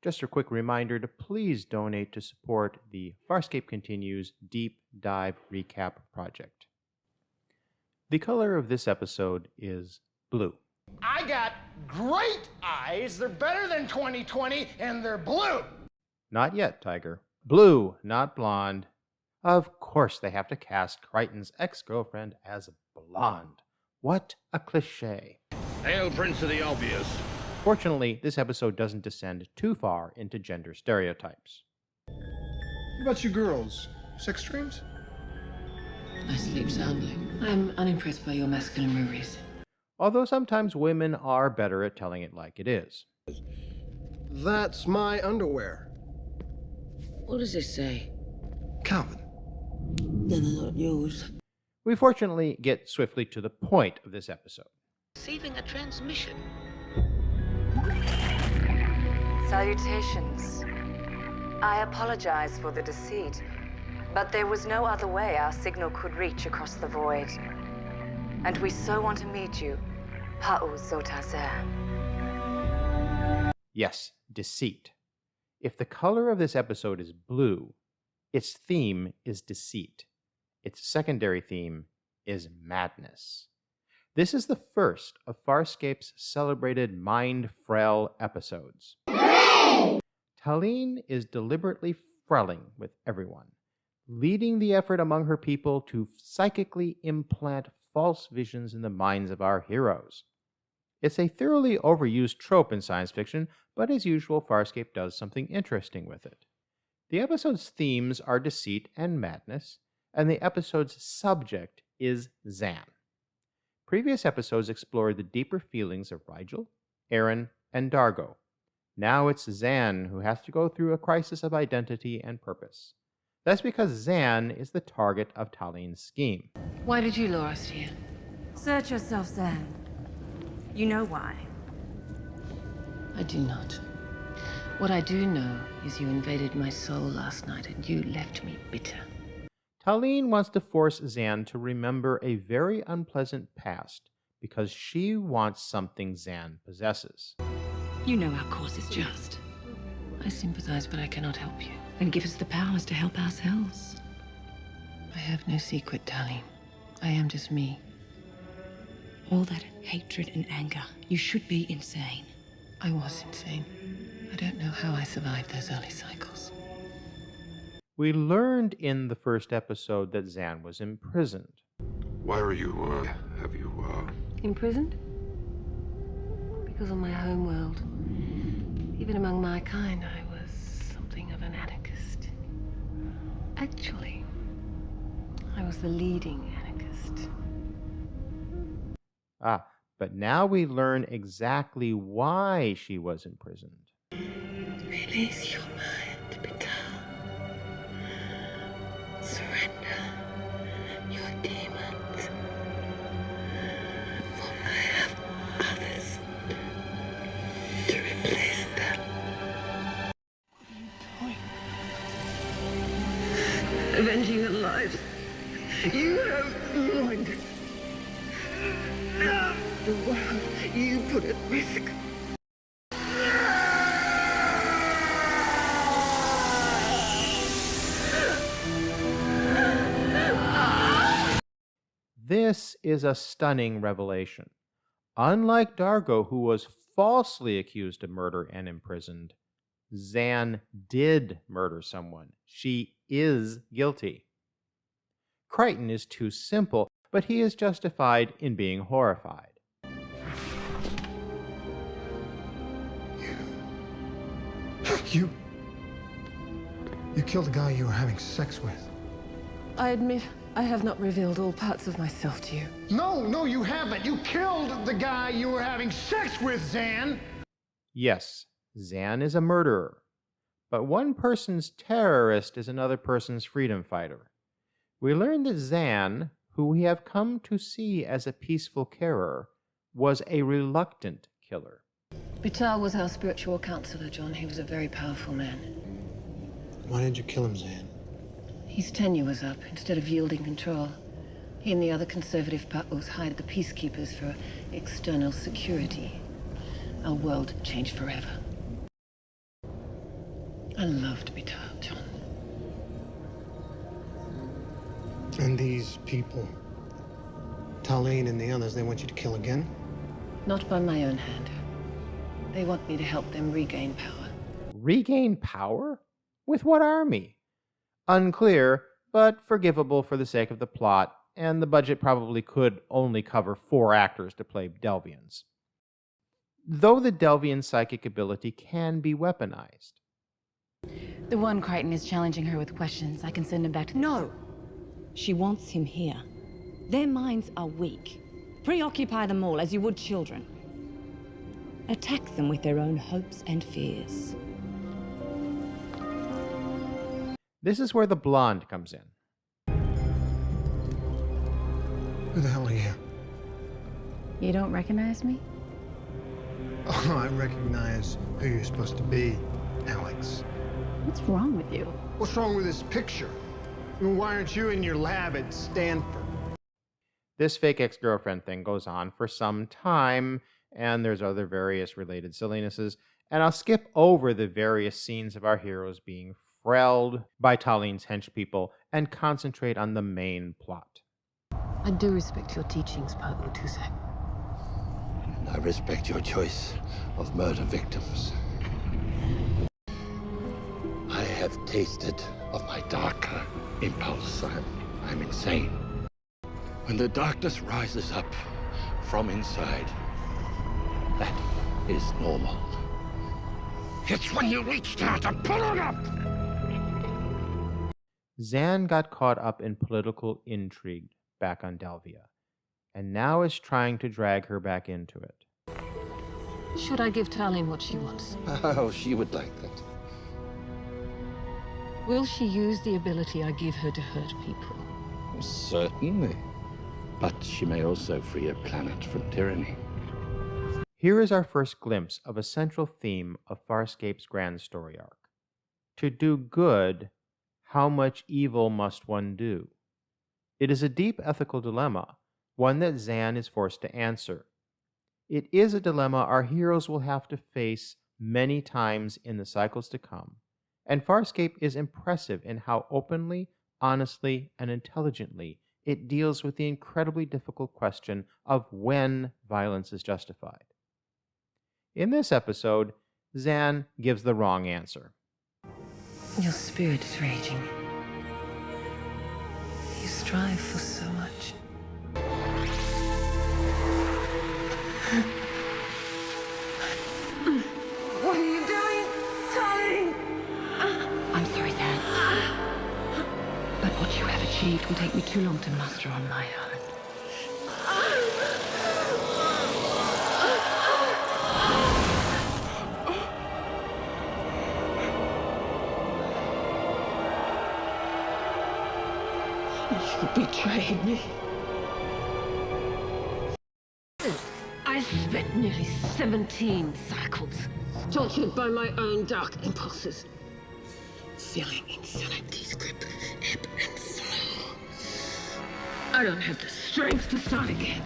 Just a quick reminder to please donate to support the Farscape Continues Deep Dive Recap project. The color of this episode is blue. I got great eyes. They're better than 20/20, and they're blue. Not yet, Tiger. Blue, not blonde. Of course they have to cast Kryon's ex-girlfriend as blonde. What a cliche. Hail, Prince of the Obvious. Fortunately, this episode doesn't descend too far into gender stereotypes. What about you girls? Sex dreams? I sleep soundly. I'm unimpressed by your masculine movies. Although sometimes women are better at telling it like it is. That's my underwear. What does this say? Calvin. Then they're not yours. We fortunately get swiftly to the point of this episode. Receiving a transmission. Salutations. I apologize for the deceit, but there was no other way our signal could reach across the void. And we so want to meet you, Pa'u Zotazer. Yes, deceit. If the color of this episode is blue, its theme is deceit. Its secondary theme is madness. This is the first of Farscape's celebrated mind-frail episodes. Talin is deliberately frelling with everyone, leading the effort among her people to psychically implant false visions in the minds of our heroes. It's a thoroughly overused trope in science fiction, but as usual, Farscape does something interesting with it. The episode's themes are deceit and madness, and the episode's subject is Zhaan. Previous episodes explored the deeper feelings of Rigel, Aaron, and Dargo. Now it's Zhaan who has to go through a crisis of identity and purpose. That's because Zhaan is the target of Talin's scheme. Why did you lure us here? Search yourself, Zhaan. You know why. I do not. What I do know is you invaded my soul last night and you left me bitter. Talin wants to force Zhaan to remember a very unpleasant past because she wants something Zhaan possesses. You know our cause is just. I sympathize, but I cannot help you. And give us the powers to help ourselves. I have no secret, Talin. I am just me. All that hatred and anger. You should be insane. I was insane. I don't know how I survived those early cycles. We learned in the first episode that Zhaan was imprisoned. Why are you, have you, Imprisoned? Because on my homeworld, even among my kind, I was something of an anarchist. Actually, I was the leading anarchist. But now we learn exactly why she was imprisoned. Release your mind, Peter. Surrender your demons. For I have others to replace them. What are you doing? Avenging the lives you have ruined. The world you put at risk. This is a stunning revelation. Unlike Dargo, who was falsely accused of murder and imprisoned, Zhaan did murder someone. She is guilty. Kryon is too simple, but he is justified in being horrified. You killed the guy you were having sex with. I admit I have not revealed all parts of myself to you. No, you haven't. You killed the guy you were having sex with, Zhaan. Yes, Zhaan is a murderer, but one person's terrorist is another person's freedom fighter. We learn that Zhaan, who we have come to see as a peaceful carer, was a reluctant killer. Bitar was our spiritual counselor, John. He was a very powerful man. Why did you kill him, Zhaan? His tenure was up. Instead of yielding control, he and the other conservative Pa'us hired the peacekeepers for external security. Our world changed forever. I love to be told, John. And these people, Talin and the others, they want you to kill again? Not by my own hand. They want me to help them regain power. Regain power? With what army? Unclear, but forgivable for the sake of the plot, and the budget probably could only cover 4 actors to play Delvians. Though the Delvian psychic ability can be weaponized. The one Kryon is challenging her with questions. I can send him back to... No. She wants him here. Their minds are weak. Preoccupy them all as you would children. Attack them with their own hopes and fears. This is where the blonde comes in. Who the hell are you? You don't recognize me? Oh, I recognize who you're supposed to be, Alex. What's wrong with you? What's wrong with this picture? I mean, why aren't you in your lab at Stanford? This fake ex-girlfriend thing goes on for some time, and there's other various related sillinesses, and I'll skip over the various scenes of our heroes being frelled by Talin's henchpeople and concentrate on the main plot. I do respect your teachings, Paul Tusak. I respect your choice of murder victims. I have tasted of my darker impulse. I'm insane. When the darkness rises up from inside, that is normal. It's when you reach down to pull it up! Zhaan got caught up in political intrigue back on Delvia, and now is trying to drag her back into it. Should I give Talin what she wants? Oh, she would like that. Will she use the ability I give her to hurt people? Certainly. But she may also free a planet from tyranny. Here is our first glimpse of a central theme of Farscape's grand story arc. To do good, how much evil must one do? It is a deep ethical dilemma, one that Zhaan is forced to answer. It is a dilemma our heroes will have to face many times in the cycles to come, and Farscape is impressive in how openly, honestly, and intelligently it deals with the incredibly difficult question of when violence is justified. In this episode, Zhaan gives the wrong answer. Your spirit is raging. You strive for so much. What are you doing, Talin? I'm sorry, Zhaan. But what you have achieved will take me too long to master on my own. You betrayed me. I spent nearly 17 cycles tortured by my own dark impulses, feeling insanity's grip ebb and flow. I don't have the strength to start again.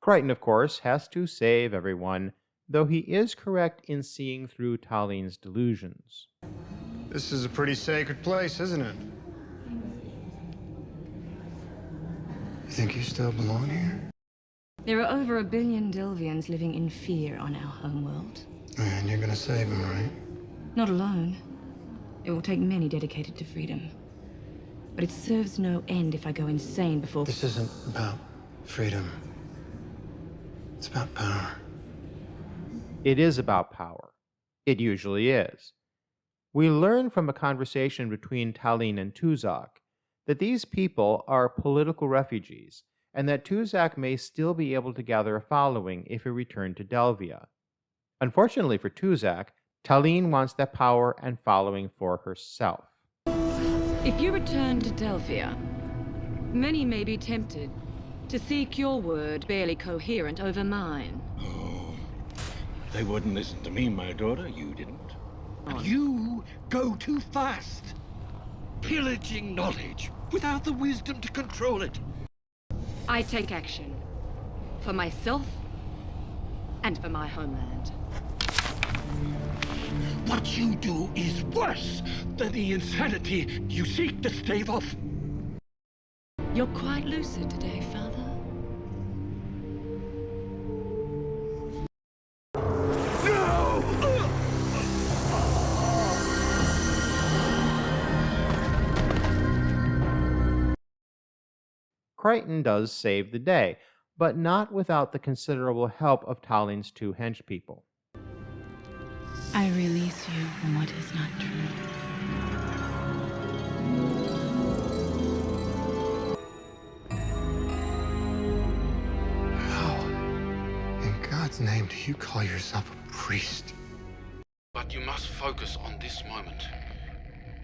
Kryon, of course, has to save everyone, though he is correct in seeing through Talin's delusions. This is a pretty sacred place, isn't it? You think you still belong here? There are over 1 billion Delvians living in fear on our homeworld. And you're gonna save him, right? Not alone. It will take many dedicated to freedom. But it serves no end if I go insane before... This isn't about freedom. It's about power. It is about power. It usually is. We learn from a conversation between Talin and Tuzak that these people are political refugees, and that Tuzak may still be able to gather a following if he returned to Delvia. Unfortunately for Tuzak, Talin wants that power and following for herself. If you return to Delvia, many may be tempted to seek your word barely coherent over mine. Oh, they wouldn't listen to me, my daughter. You didn't. And you go too fast, pillaging knowledge without the wisdom to control it. I take action. For myself and for my homeland. What you do is worse than the insanity you seek to stave off. You're quite lucid today, Father. Kryon does save the day, but not without the considerable help of Talin's two henchpeople. I release you from what is not true. How in God's name do you call yourself a priest? But you must focus on this moment.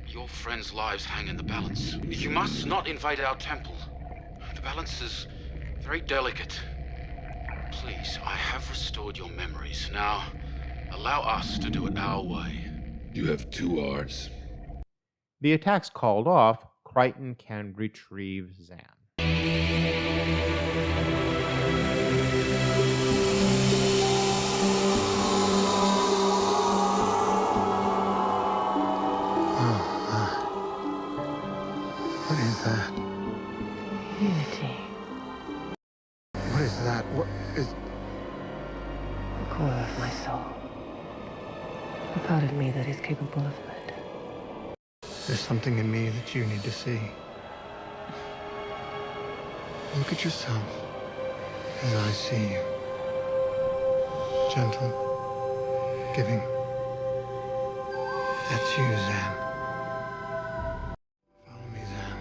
Your friends' lives hang in the balance. You must not invade our temple. The balance is very delicate. Please, I have restored your memories. Now, allow us to do it our way. You have 2 hours. The attack's called off, Kryon can retrieve Zhaan. What is that? Unity. What is that? What is... A corner of my soul. A part of me that is capable of murder. There's something in me that you need to see. Look at yourself as I see you. Gentle, giving. That's you, Zhaan. Follow me, Zhaan.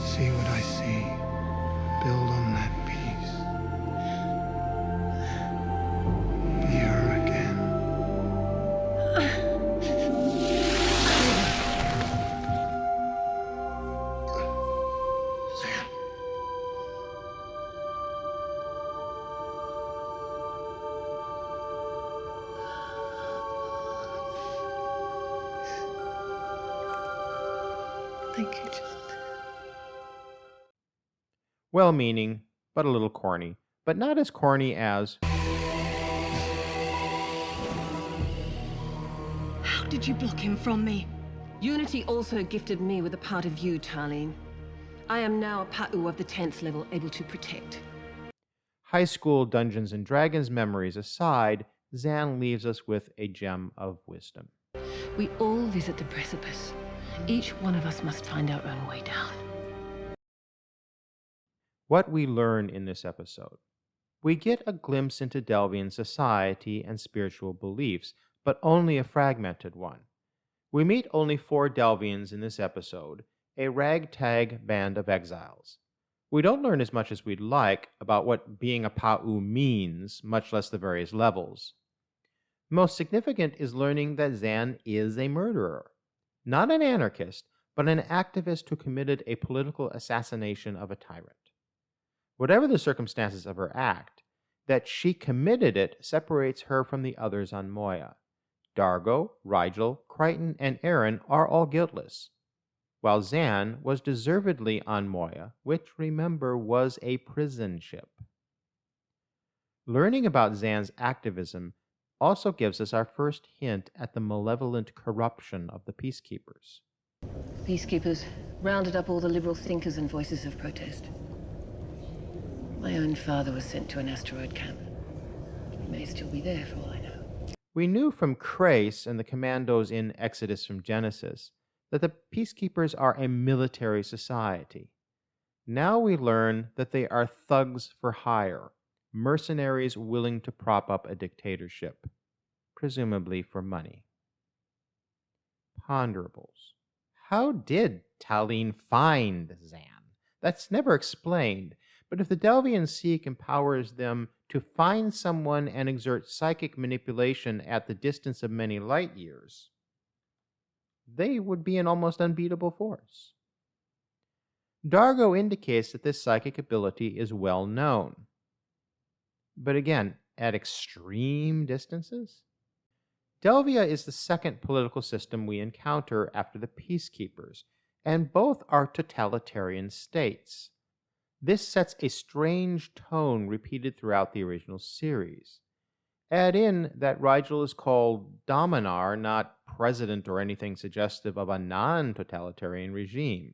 See what I see. Build on that peace. Be her again. Zhaan. Thank you, John. Well-meaning, but a little corny. But not as corny as... How did you block him from me? Unity also gifted me with a part of you, Talin. I am now a Pa'u of the 10th level, able to protect. High school Dungeons & Dragons memories aside, Zhaan leaves us with a gem of wisdom. We all visit the precipice. Each one of us must find our own way down. What we learn in this episode. We get a glimpse into Delvian society and spiritual beliefs, but only a fragmented one. We meet only 4 Delvians in this episode, a ragtag band of exiles. We don't learn as much as we'd like about what being a Pa'u means, much less the various levels. Most significant is learning that Zhaan is a murderer. Not an anarchist, but an activist who committed a political assassination of a tyrant. Whatever the circumstances of her act, that she committed it separates her from the others on Moya. Dargo, Rigel, Kryon, and Aaron are all guiltless, while Zhaan was deservedly on Moya, which, remember, was a prison ship. Learning about Zhaan's activism also gives us our first hint at the malevolent corruption of the Peacekeepers. Peacekeepers rounded up all the liberal thinkers and voices of protest. My own father was sent to an asteroid camp. He may still be there for all I know. We knew from Krace and the commandos in Exodus from Genesis that the Peacekeepers are a military society. Now we learn that they are thugs for hire, mercenaries willing to prop up a dictatorship, presumably for money. Ponderables. How did Talin find Zhaan? That's never explained, but if the Delvian Seek empowers them to find someone and exert psychic manipulation at the distance of many light years, they would be an almost unbeatable force. Dargo indicates that this psychic ability is well known. But again, at extreme distances? Delvia is the second political system we encounter after the Peacekeepers, and both are totalitarian states. This sets a strange tone repeated throughout the original series. Add in that Rigel is called Dominar, not president or anything suggestive of a non-totalitarian regime.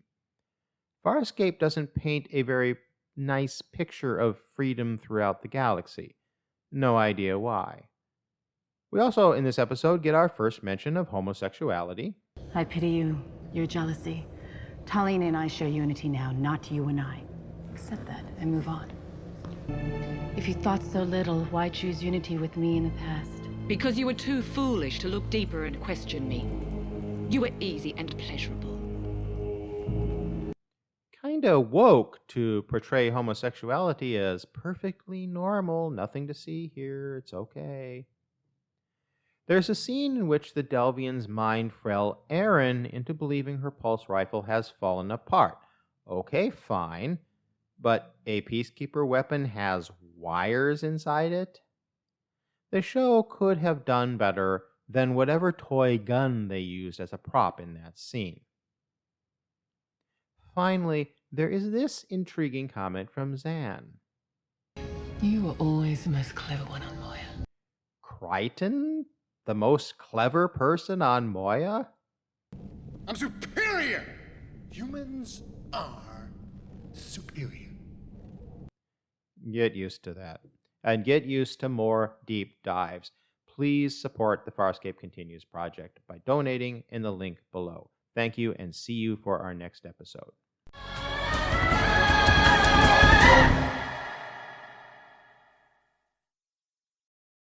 Farscape doesn't paint a very nice picture of freedom throughout the galaxy. No idea why. We also, in this episode, get our first mention of homosexuality. I pity you, your jealousy. Talin and I share unity now, not you and I. Accept that and move on. If you thought so little, why choose unity with me in the past? Because you were too foolish to look deeper and question me. You were easy and pleasurable. Kinda woke to portray homosexuality as perfectly normal, nothing to see here, it's okay. There's a scene in which the Delvians mind Frel Aaron into believing her pulse rifle has fallen apart. Okay, fine, but a Peacekeeper weapon has wires inside it? The show could have done better than whatever toy gun they used as a prop in that scene. Finally, there is this intriguing comment from Zhaan. You were always the most clever one on Moya. Kryon? The most clever person on Moya? I'm superior! Humans are superior. Get used to that. And get used to more deep dives. Please support the Farscape Continues project by donating in the link below. Thank you, and see you for our next episode.